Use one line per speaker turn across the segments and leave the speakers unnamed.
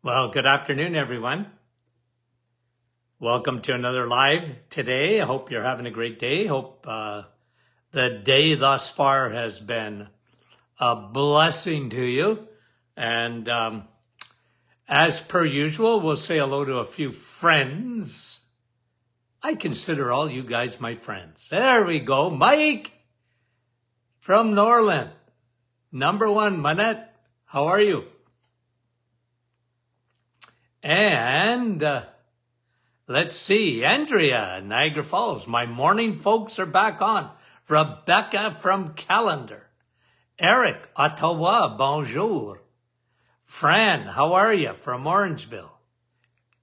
Well, good afternoon, everyone. Welcome to another live today. I hope you're having a great day. Hope the day thus far has been a blessing to you. And as per usual, we'll say hello to a few friends. I consider all you guys my friends. There we go. Mike from Norland. Number one, Manette. How are you? And let's see, Andrea, Niagara Falls. My morning folks are back on. Rebecca from Callender. Eric, Ottawa, bonjour. Fran, how are you? From Orangeville.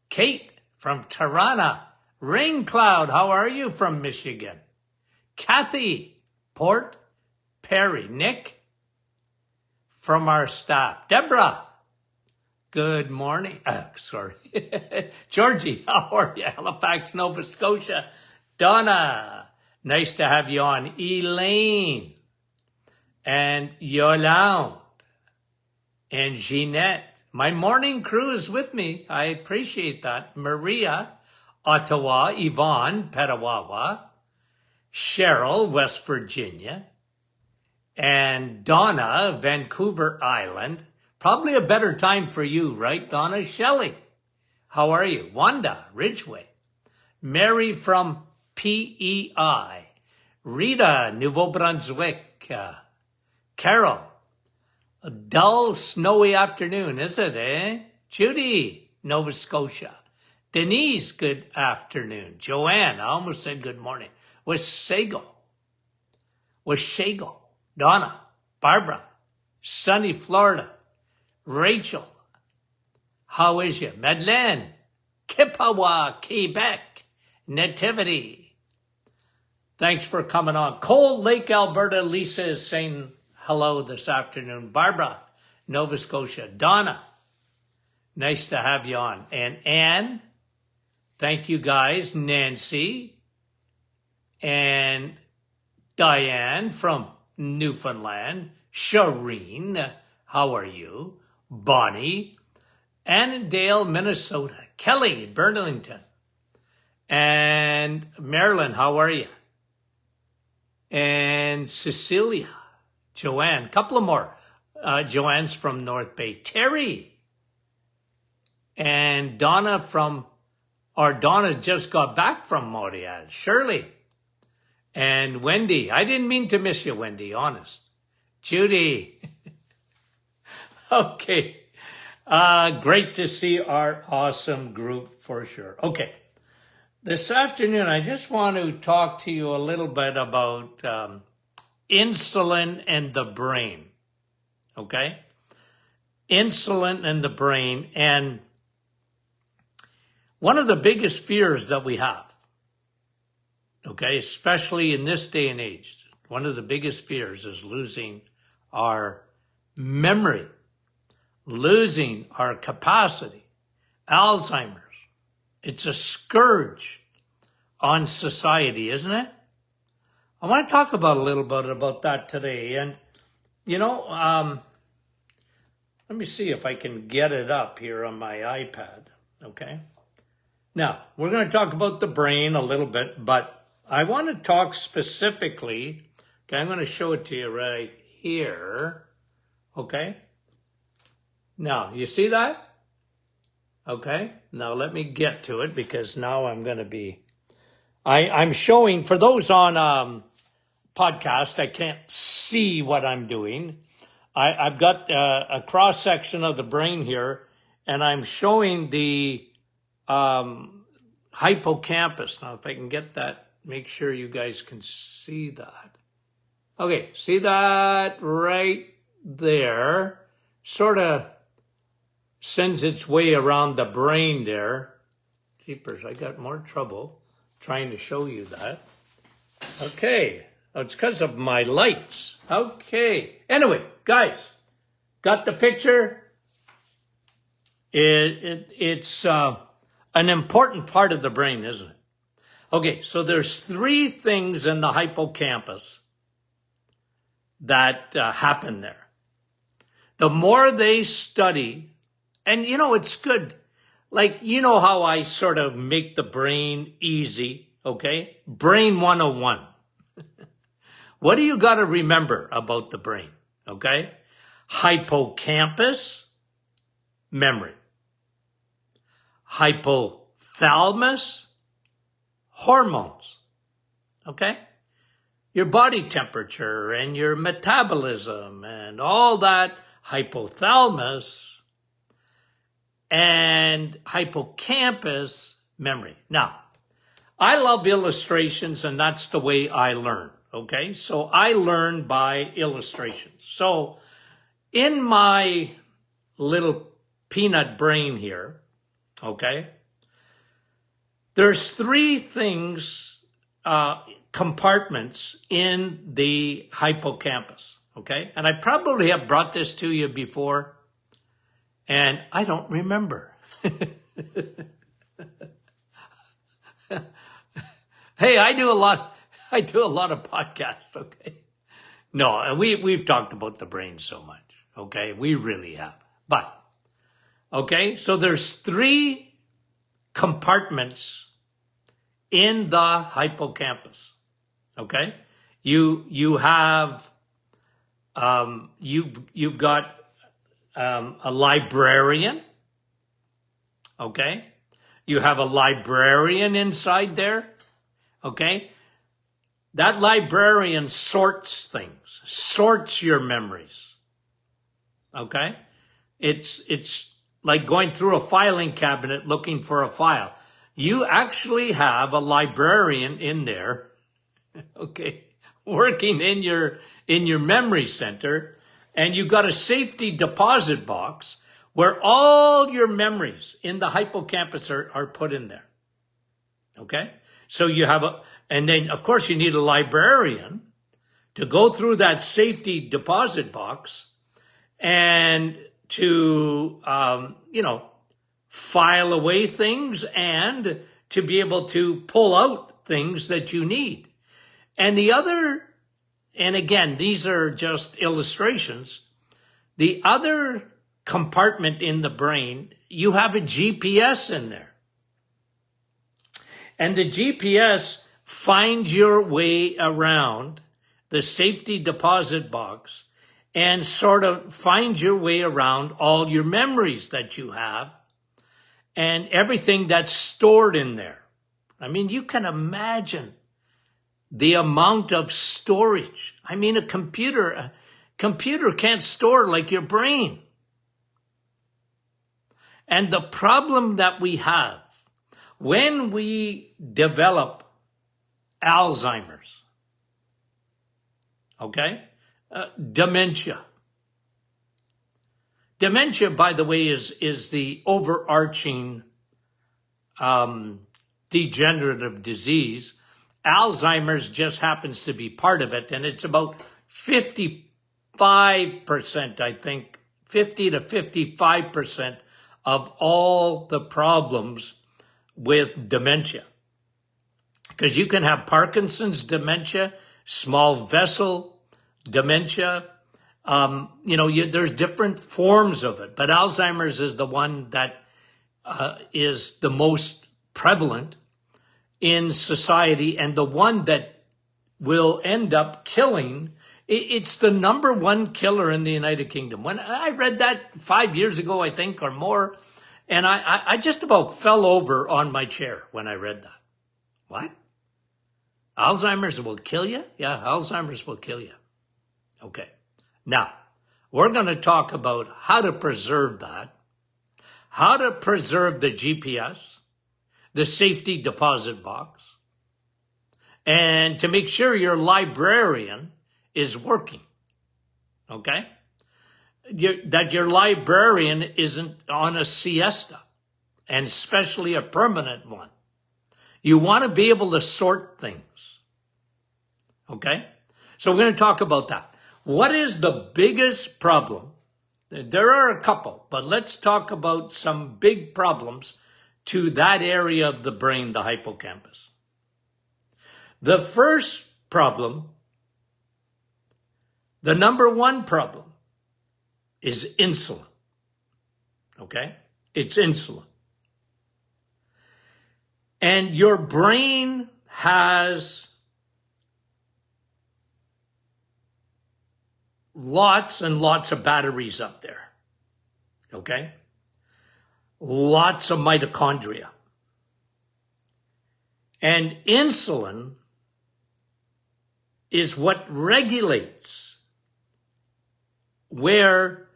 Kate from Tirana. Rain Cloud, how are you? From Michigan. Kathy, Port Perry. Nick, from our staff. Deborah, good morning. Sorry. Georgie, how are you? Halifax, Nova Scotia. Donna, nice to have you on. Elaine and Yolande and Jeanette. My morning crew is with me. I appreciate that. Maria, Ottawa. Yvonne, Petawawa. Cheryl, West Virginia. And Donna, Vancouver Island. Probably a better time for you, right, Donna? Shelley, how are you? Wanda, Ridgeway. Mary from PEI. Rita, Nouveau Brunswick. Carol, a dull, snowy afternoon, is it, eh? Judy, Nova Scotia. Denise, good afternoon. Joanne, I almost said good morning. Wasago. Donna, Barbara, sunny Florida. Rachel, how is you? Madeleine, Kippawa, Quebec, Nativity. Thanks for coming on. Cold Lake, Alberta, Lisa is saying hello this afternoon. Barbara, Nova Scotia. Donna, nice to have you on. And Anne, thank you guys. Nancy and Diane from Newfoundland. Shireen, how are you? Bonnie, Annandale, Minnesota. Kelly, Burlington. And Marilyn, how are you? And Cecilia, Joanne, couple of more. Joanne's from North Bay. Terry. And Donna just got back from Montreal. Shirley. And Wendy. I didn't mean to miss you, Wendy, honest. Judy. Okay. Great to see our awesome group for sure. Okay. This afternoon, I just want to talk to you a little bit about insulin and the brain. Okay? Insulin and the brain. And one of the biggest fears that we have, okay, especially in this day and age, one of the biggest fears is losing our memory. Losing our capacity. Alzheimer's. It's a scourge on society, isn't it? I want to talk about a little bit about that today. And, let me see if I can get it up here on my iPad. Okay. Now, we're going to talk about the brain a little bit, but I want to talk specifically. Okay, I'm going to show it to you right here. Okay. Now, you see that? Okay, now let me get to it because now I'm going to be, I'm showing, for those on podcast, I can't see what I'm doing. I've got a cross-section of the brain here, and I'm showing the hippocampus. Now, if I can get that, make sure you guys can see that. Okay, see that right there? Sort of sends its way around the brain there. Jeepers, I got more trouble trying to show you that. Okay, it's because of my lights. Okay, anyway, guys, got the picture? It's an important part of the brain, isn't it? Okay, so there's three things in the hippocampus that happen there. The more they study And it's good. Like, how I sort of make the brain easy, okay? Brain 101. What do you got to remember about the brain, okay? Hippocampus, memory. Hypothalamus, hormones, okay? Your body temperature and your metabolism and all that, hypothalamus, and hippocampus, memory. Now, I love illustrations, and that's the way I learn, okay? So I learn by illustrations. So in my little peanut brain here, okay, there's three things, compartments in the hippocampus, okay? And I probably have brought this to you before, and I don't remember. Hey, I do a lot of podcasts, okay? No, we've talked about the brain so much, okay? We really have. But, okay, so there's three compartments in the hippocampus, okay? You have, you've got a librarian, okay? You have a librarian inside there, okay? That librarian sorts things, sorts your memories, okay? It's like going through a filing cabinet looking for a file. You actually have a librarian in there, okay, working in your memory center, and you've got a safety deposit box where all your memories in the hippocampus are put in there, okay? So you have and then of course you need a librarian to go through that safety deposit box and to, file away things and to be able to pull out things that you need. And again, these are just illustrations. The other compartment in the brain, you have a GPS in there. And the GPS finds your way around the safety deposit box and sort of finds your way around all your memories that you have and everything that's stored in there. I mean, you can imagine the amount of storage. I mean, a computer can't store like your brain. And the problem that we have when we develop Alzheimer's, okay, dementia. Dementia, by the way, is the overarching degenerative disease. Alzheimer's just happens to be part of it, and it's about 55%, I think, 50 to 55% of all the problems with dementia. Because you can have Parkinson's dementia, small vessel dementia, there's different forms of it, but Alzheimer's is the one that is the most prevalent in society and the one that will end up killing. It's the number one killer in the United Kingdom. When I read that 5 years ago, I think, or more, and I just about fell over on my chair when I read that. What? Alzheimer's will kill you? Yeah, Alzheimer's will kill you. Okay. Now, we're going to talk about how to preserve that, how to preserve the GPS, the safety deposit box, and to make sure your librarian is working, okay? That your librarian isn't on a siesta, and especially a permanent one. You want to be able to sort things, okay? So we're going to talk about that. What is the biggest problem? There are a couple, but let's talk about some big problems to that area of the brain, the hippocampus. The first problem, the number one problem, is insulin. okay? It's insulin. And your brain has lots and lots of batteries up there, okay? Lots of mitochondria. And insulin is what regulates where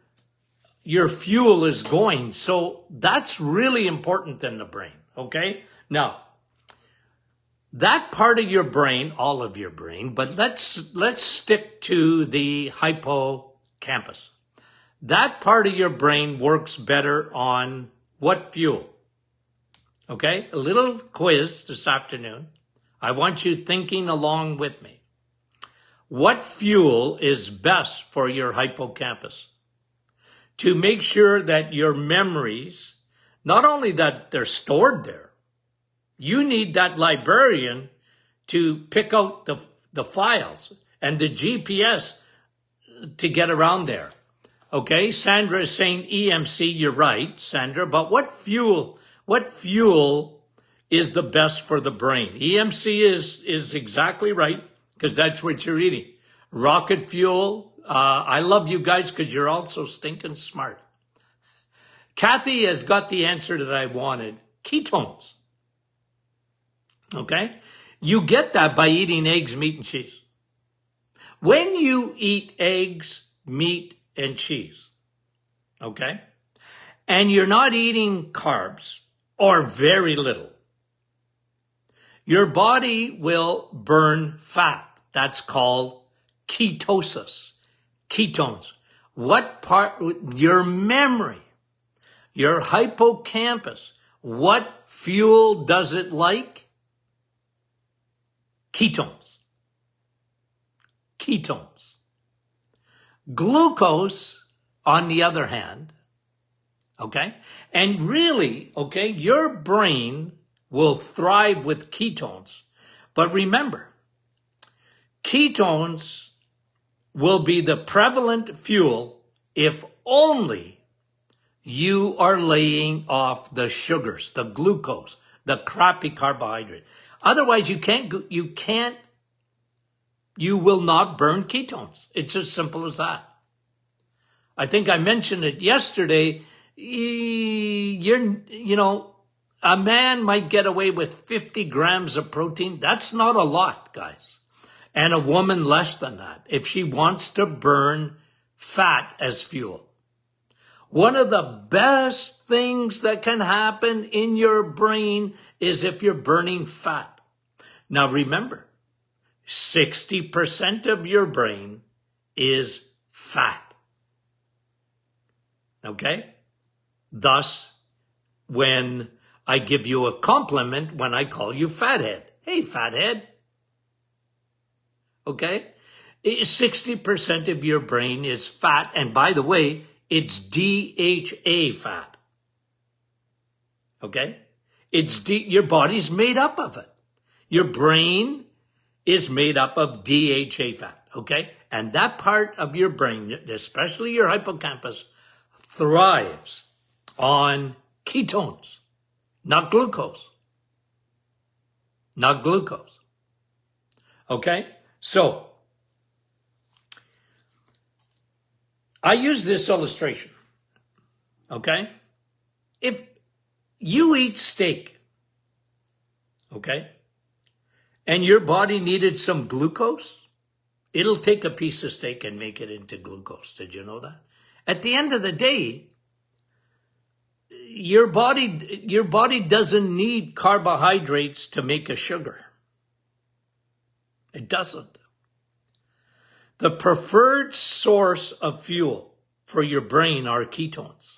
your fuel is going. So that's really important in the brain, okay? Now, that part of your brain, all of your brain, but let's stick to the hippocampus. That part of your brain works better on what fuel? Okay, a little quiz this afternoon. I want you thinking along with me. What fuel is best for your hippocampus? To make sure that your memories, not only that they're stored there, you need that librarian to pick out the files and the GPS to get around there. Okay, Sandra is saying EMC, you're right, Sandra, but what fuel is the best for the brain? EMC is exactly right, because that's what you're eating. Rocket fuel, I love you guys because you're all so stinking smart. Kathy has got the answer that I wanted. Ketones. Okay? You get that by eating eggs, meat, and cheese. When you eat eggs, meat, and cheese, okay, and you're not eating carbs or very little, your body will burn fat. That's called ketosis, ketones. What part, your memory, your hippocampus, what fuel does it like? Ketones. Ketones. Glucose, on the other hand, okay, and really, okay, your brain will thrive with ketones. But remember, ketones will be the prevalent fuel if only you are laying off the sugars, the glucose, the crappy carbohydrate. Otherwise, you will not burn ketones. It's as simple as that. I think I mentioned it yesterday. A man might get away with 50 grams of protein. That's not a lot, guys. And a woman less than that, if she wants to burn fat as fuel. One of the best things that can happen in your brain is if you're burning fat. Now remember, 60% of your brain is fat. Okay? Thus, when I give you a compliment, when I call you fathead, hey, fathead. Okay? 60% of your brain is fat. And by the way, it's DHA fat. Okay? Your body's made up of it. Your brain is made up of DHA fat, okay? And that part of your brain, especially your hippocampus, thrives on ketones, not glucose. Not glucose. Okay? So, I use this illustration, okay? If you eat steak, okay, and your body needed some glucose, it'll take a piece of steak and make it into glucose. Did you know that? At the end of the day, your body doesn't need carbohydrates to make a sugar. It doesn't. The preferred source of fuel for your brain are ketones.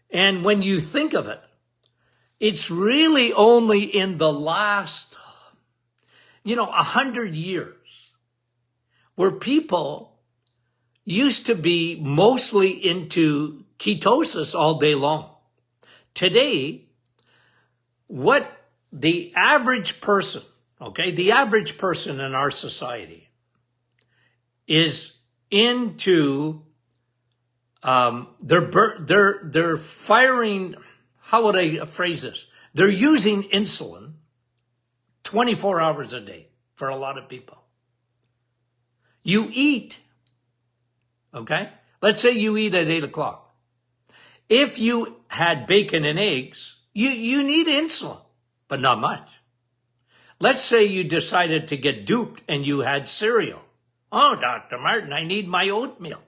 And when you think of it, it's really only in the last, 100 years where people used to be mostly into ketosis all day long. Today, what the average person, the average person in our society is into they're firing, how would I phrase this? They're using insulin 24 hours a day for a lot of people. You eat, okay? Let's say you eat at 8 o'clock. If you had bacon and eggs, you need insulin, but not much. Let's say you decided to get duped and you had cereal. Oh, Dr. Martin, I need my oatmeal.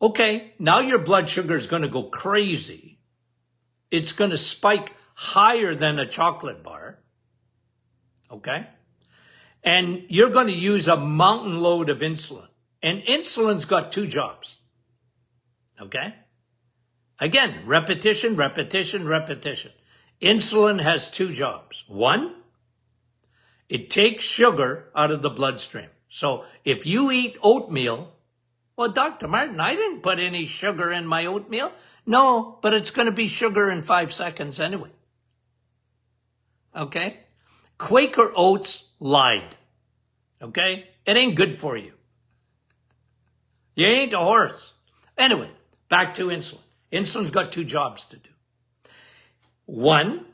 Okay, now your blood sugar is going to go crazy. It's going to spike higher than a chocolate bar. Okay? And you're going to use a mountain load of insulin. And insulin's got two jobs. Okay? Again, repetition, repetition, repetition. Insulin has two jobs. One, it takes sugar out of the bloodstream. So if you eat oatmeal, well, Dr. Martin, I didn't put any sugar in my oatmeal. No, but it's going to be sugar in 5 seconds anyway. Okay? Quaker Oats lied. Okay? It ain't good for you. You ain't a horse. Anyway, back to insulin. Insulin's got two jobs to do. One,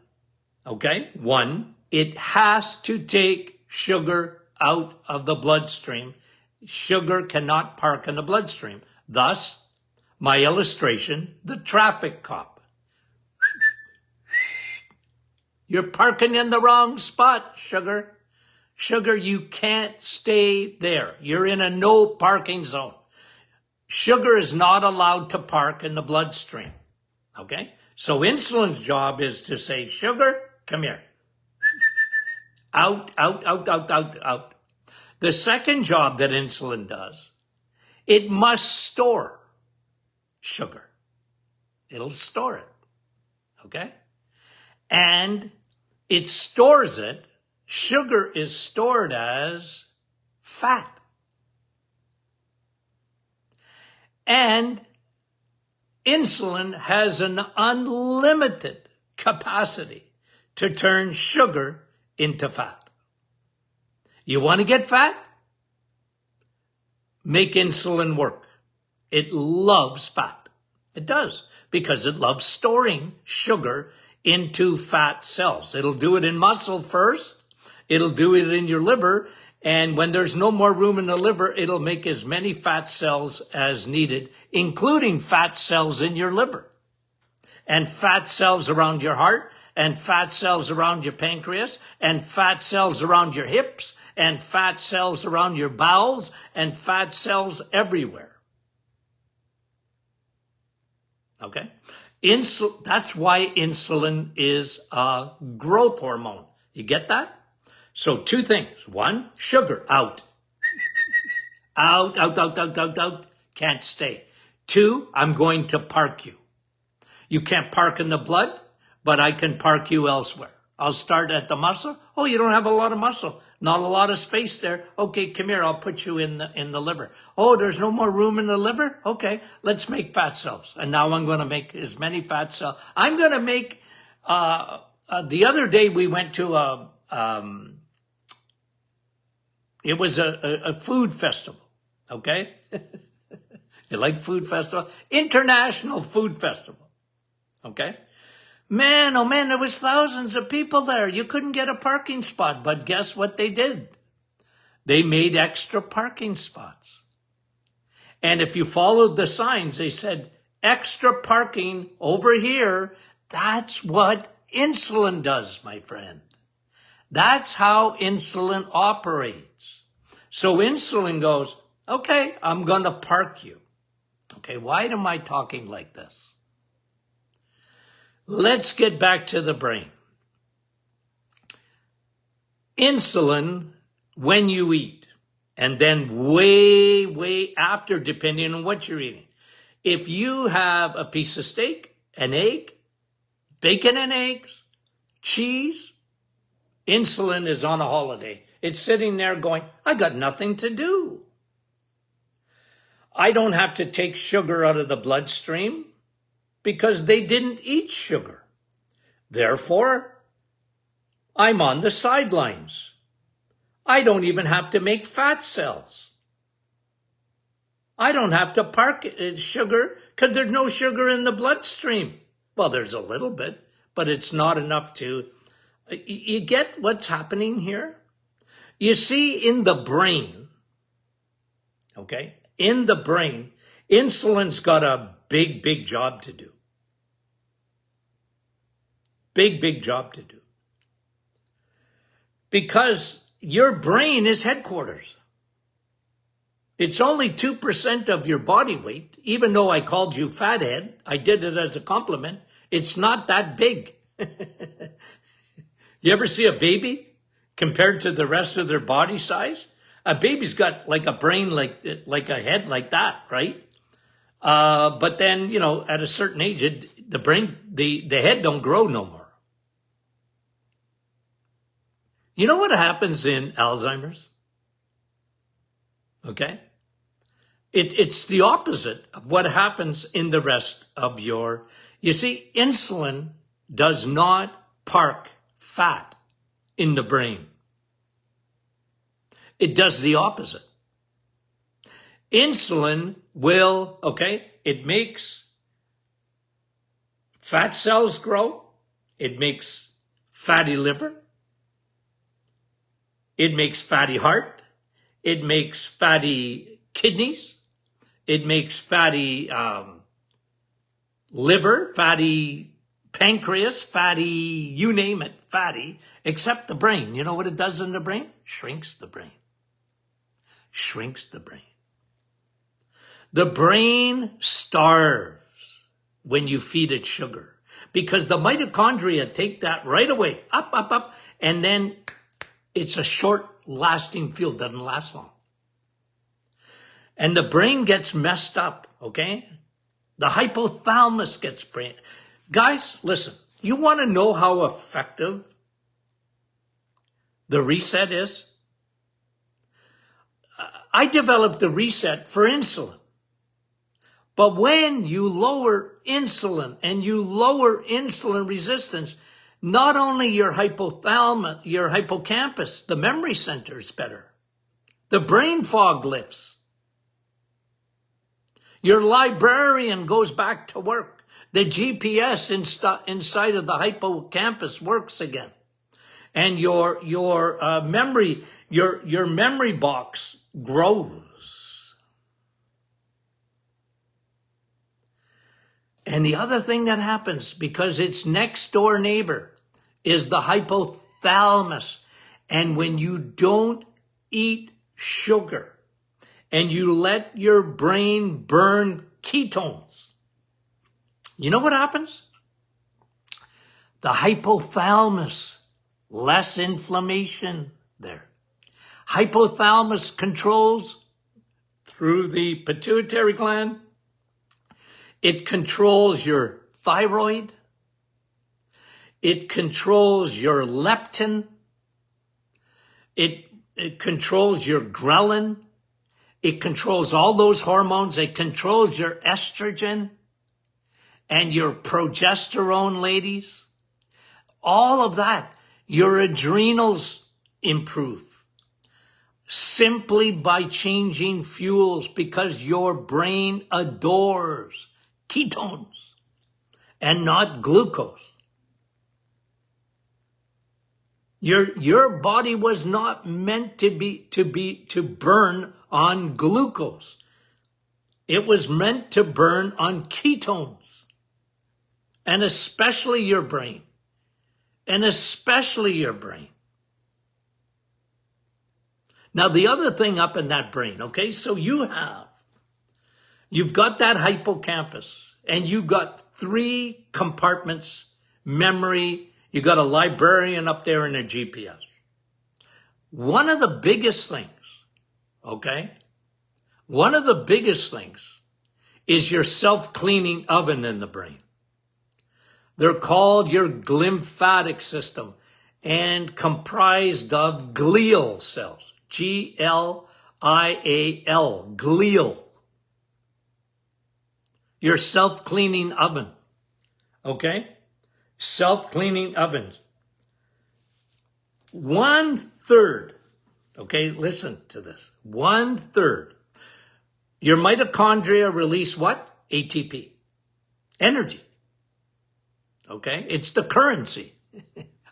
it has to take sugar out of the bloodstream. Sugar cannot park in the bloodstream. Thus, my illustration, the traffic cop. You're parking in the wrong spot, sugar. Sugar, you can't stay there. You're in a no parking zone. Sugar is not allowed to park in the bloodstream. Okay? So insulin's job is to say, sugar, come here. Out, out, out, out, out, out. The second job that insulin does, it must store sugar. It'll store it. Okay? And it stores it. Sugar is stored as fat. And insulin has an unlimited capacity to turn sugar into fat. You want to get fat? Make insulin work. It loves fat. It does, because it loves storing sugar into fat cells. It'll do it in muscle first. It'll do it in your liver. And when there's no more room in the liver, it'll make as many fat cells as needed, including fat cells in your liver, and fat cells around your heart, and fat cells around your pancreas, and fat cells around your hips, and fat cells around your bowels, and fat cells everywhere. Okay? That's why insulin is a growth hormone. You get that? So two things. One, sugar, out. Out, out, out, out, out, out. Can't stay. Two, I'm going to park you. You can't park in the blood, but I can park you elsewhere. I'll start at the muscle. Oh, you don't have a lot of muscle. Not a lot of space there. Okay, come here. I'll put you in the liver. Oh, there's no more room in the liver? Okay, let's make fat cells. And now I'm going to make as many fat cells. I'm going to make, the other day we went to it was a food festival, okay? You like food festival? International Food Festival, okay? Man, oh man, there was thousands of people there. You couldn't get a parking spot, but guess what they did? They made extra parking spots. And if you followed the signs, they said, extra parking over here. That's what insulin does, my friend. That's how insulin operates. So insulin goes, okay, I'm going to park you. Okay, why am I talking like this? Let's get back to the brain. Insulin, when you eat, and then way after, depending on what you're eating. If you have a piece of steak, an egg, bacon and eggs, cheese, insulin is on a holiday. It's sitting there going, I got nothing to do. I don't have to take sugar out of the bloodstream because they didn't eat sugar. Therefore, I'm on the sidelines. I don't even have to make fat cells. I don't have to park sugar because there's no sugar in the bloodstream. Well, there's a little bit, but it's not enough to... You get what's happening here? You see, in the brain, okay, in the brain, insulin's got a big, big job to do. Big, big job to do. Because your brain is headquarters. It's only 2% of your body weight. Even though I called you fathead, I did it as a compliment. It's not that big. You ever see a baby compared to the rest of their body size? A baby's got like a brain like a head like that, right? But then, you know, at a certain age, the brain, the head don't grow no more. You know what happens in Alzheimer's? Okay? It's the opposite of what happens in the rest of your... You see, insulin does not park fat in the brain. It does the opposite. Insulin will, okay, it makes fat cells grow. It makes fatty liver. It makes fatty heart. It makes fatty kidneys. It makes fatty liver, fatty pancreas, fatty, you name it, fatty, except the brain. You know what it does in the brain? Shrinks the brain. Shrinks the brain. The brain starves when you feed it sugar because the mitochondria take that right away, up, and then it's a short-lasting fuel, doesn't last long. And the brain gets messed up, okay? The hypothalamus gets brain. Guys, listen, you want to know how effective the reset is? I developed the reset for insulin. But when you lower insulin and you lower insulin resistance, not only your hypothalamus, your hippocampus, the memory center is better. The brain fog lifts. Your librarian goes back to work. The GPS inside of the hippocampus works again. And your memory box grows. And the other thing that happens, because it's next door neighbor, is the hypothalamus. And when you don't eat sugar and you let your brain burn ketones, you know what happens? The hypothalamus, less inflammation there. Hypothalamus controls through the pituitary gland. It controls your thyroid. It controls your leptin. It controls your ghrelin. It controls all those hormones. It controls your estrogen and your progesterone, ladies. All of that. Your adrenals improve simply by changing fuels because your brain adores ketones and not glucose. Your body was not meant to burn on glucose. It was meant to burn on ketones. And especially your brain. And especially your brain. Now the other thing up in that brain, okay, so you've got that hippocampus and you've got 3 compartments, memory, you got a librarian up there and a GPS. One of the biggest things, okay? One of the biggest things is your self-cleaning oven in the brain. They're called your lymphatic system and comprised of glial cells. G-L-I-A-L, glial. Your self-cleaning oven, okay? Self-cleaning ovens. 1/3, okay, listen to this. 1/3 Your mitochondria release what? ATP. Energy. Okay? It's the currency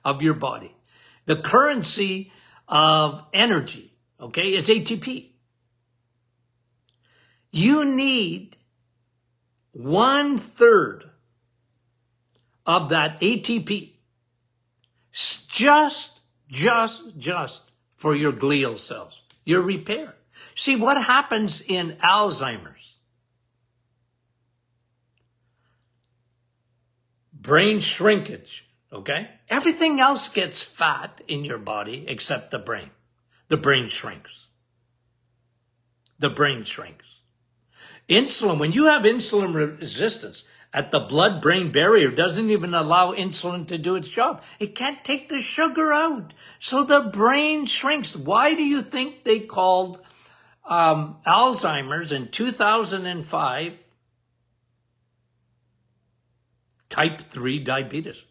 of your body. The currency of energy, okay, is ATP. You need 1/3 of that ATP just for your glial cells, your repair. See what happens in Alzheimer's. Brain shrinkage, okay? Everything else gets fat in your body except the brain. The brain shrinks. The brain shrinks. Insulin, when you have insulin resistance, at the blood-brain barrier doesn't even allow insulin to do its job. It can't take the sugar out. So the brain shrinks. Why do you think they called Alzheimer's in 2005 type 3 diabetes?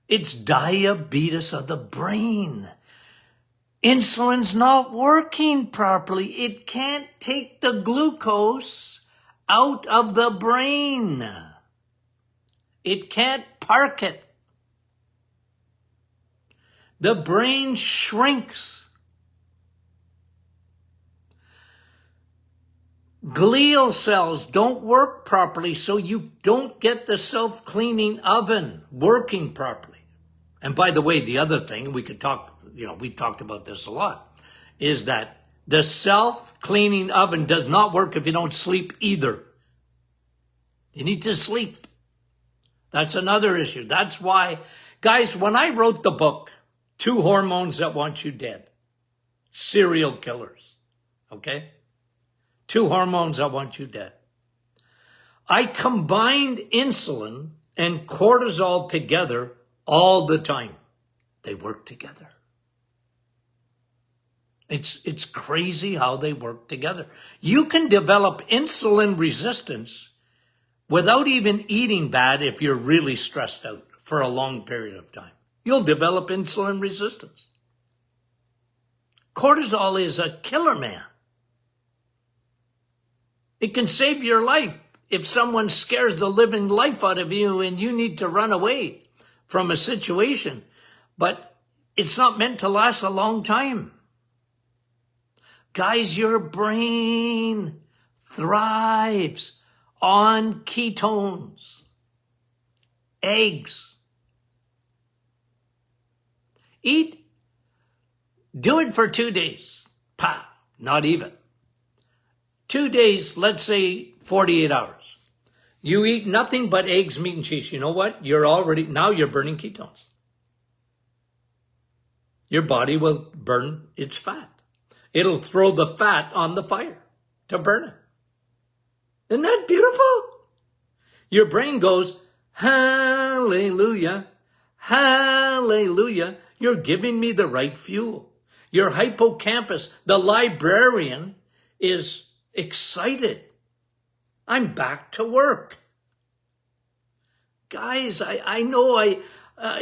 It's diabetes of the brain. Insulin's not working properly. It can't take the glucose out of the brain. It can't park it. The brain shrinks. Glial cells don't work properly, so you don't get the self-cleaning oven working properly. And by the way, the other thing we could talk, we talked about this a lot, is that the self-cleaning oven does not work if you don't sleep either. You need to sleep. That's another issue. That's why, guys, when I wrote the book, 2 Hormones That Want You Dead, Serial Killers, okay? 2 Hormones That Want You Dead. I combined insulin and cortisol together all the time. They work together. It's crazy how they work together. You can develop insulin resistance without even eating bad if you're really stressed out for a long period of time. You'll develop insulin resistance. Cortisol is a killer, man. It can save your life if someone scares the living life out of you and you need to run away from a situation. But it's not meant to last a long time. Guys, your brain thrives on ketones, eggs. Do it for 2 days. Not even. 2 days, let's say 48 hours. You eat nothing but eggs, meat, and cheese. You know what? Now you're burning ketones. Your body will burn its fat. It'll throw the fat on the fire to burn it. Isn't that beautiful? Your brain goes, hallelujah, hallelujah. You're giving me the right fuel. Your hippocampus, the librarian, is excited. I'm back to work. Guys, I know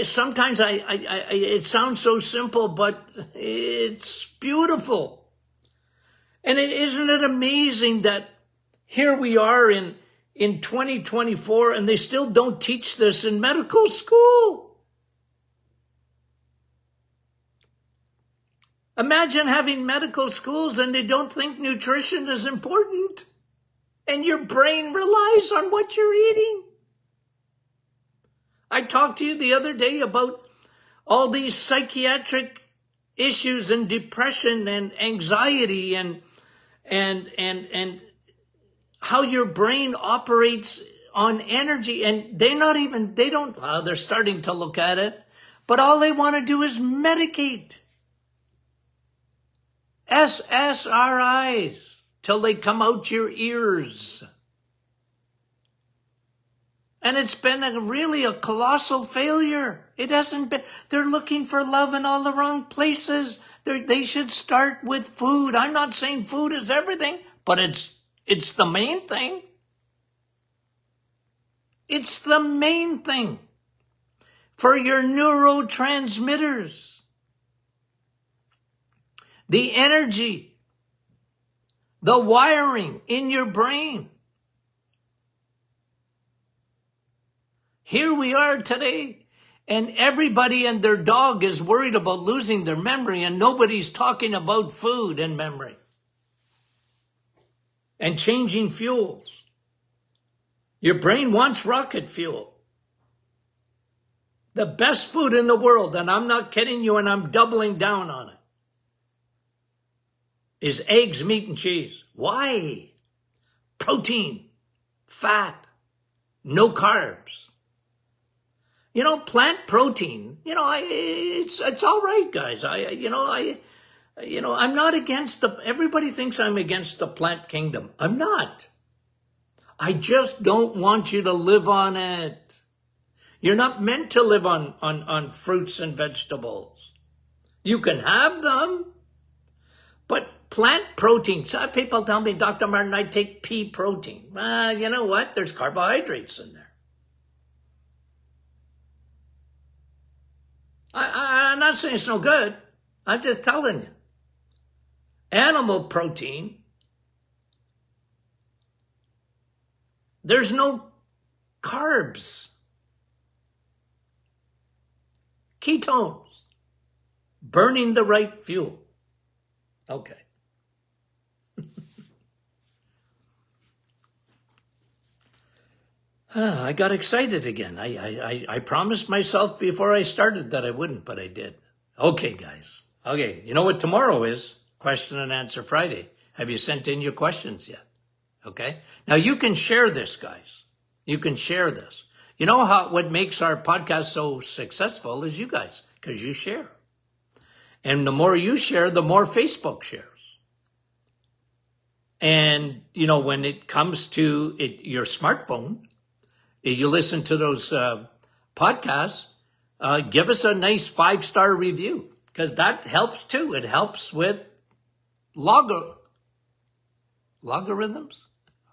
sometimes it sounds so simple, but it's beautiful. And isn't it amazing that here we are in 2024 and they still don't teach this in medical school? Imagine having medical schools and they don't think nutrition is important. And your brain relies on what you're eating. I talked to you the other day about all these psychiatric issues and depression and anxiety and how your brain operates on energy. And they're starting to look at it, but all they want to do is medicate. SSRIs till they come out your ears. And it's been really a colossal failure. It hasn't been. They're looking for love in all the wrong places. They should start with food. I'm not saying food is everything, but it's the main thing. It's the main thing for your neurotransmitters. The energy the wiring in your brain. Here we are today, and everybody and their dog is worried about losing their memory, and nobody's talking about food and memory and changing fuels. Your brain wants rocket fuel. The best food in the world, and I'm not kidding you, and I'm doubling down on it, is eggs, meat, and cheese. Why? Protein, fat, no carbs. You know, plant protein, you know, it's all right, guys. I'm not against everybody thinks I'm against the plant kingdom. I'm not. I just don't want you to live on it. You're not meant to live on fruits and vegetables. You can have them, but plant protein. Some people tell me, Dr. Martin, I take pea protein. You know what? There's carbohydrates in there. I'm not saying it's no good. I'm just telling you. Animal protein, there's no carbs. Ketones. Burning the right fuel. Okay. I got excited again. I promised myself before I started that I wouldn't, but I did. Okay, guys. Okay, you know what tomorrow is? Question and Answer Friday. Have you sent in your questions yet? Okay. Now you can share this, guys. You can share this. You know what makes our podcast so successful is you guys, because you share. And the more you share, the more Facebook shares. And, you know, when it comes to your smartphone, you listen to those podcasts, give us a nice 5-star review, because that helps too. It helps with logarithms.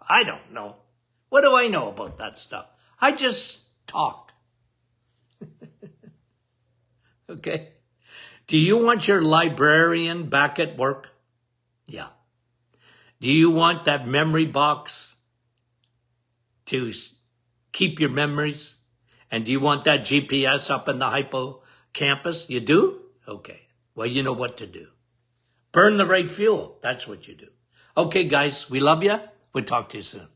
I don't know. What do I know about that stuff? I just talk. Okay. Do you want your librarian back at work? Yeah. Do you want that memory box to keep your memories? And do you want that GPS up in the hippocampus? You do? Okay. Well, you know what to do. Burn the right fuel. That's what you do. Okay, guys, we love you. We'll talk to you soon.